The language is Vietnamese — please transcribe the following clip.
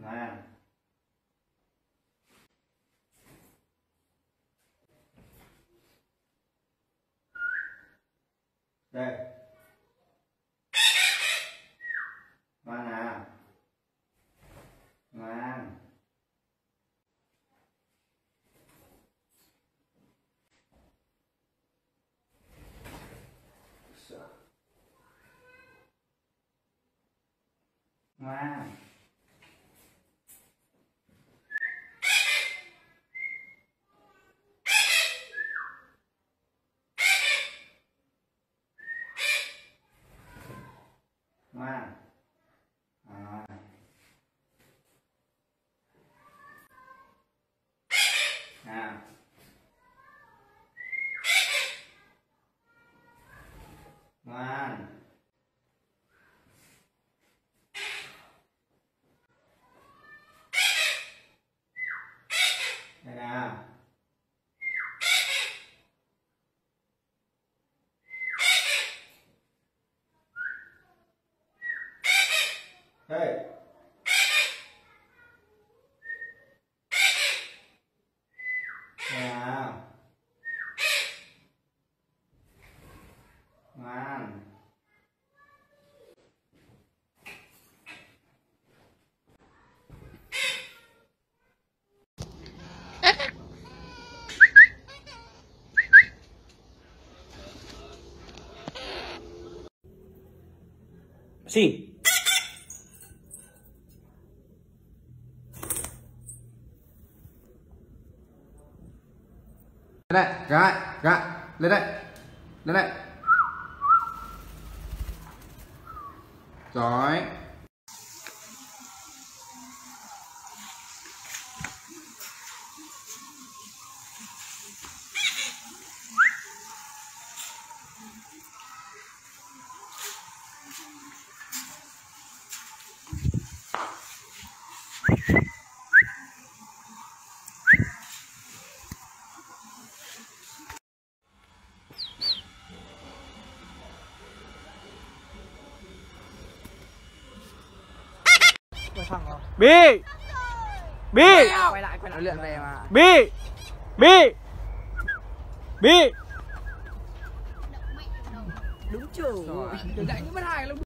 Ngoan. Đây. Ngoan nào. Ngoan. Ngoan. Ngoan. Rồi. Nào. Ngoan. Đây nào. Đây. Nào. Ngoan. Sì. Đây, gái, lên đây. Rồi. Bi Quay lại luyện về mà. Bi Đúng chủ. Đừng dạy như mất hài luôn.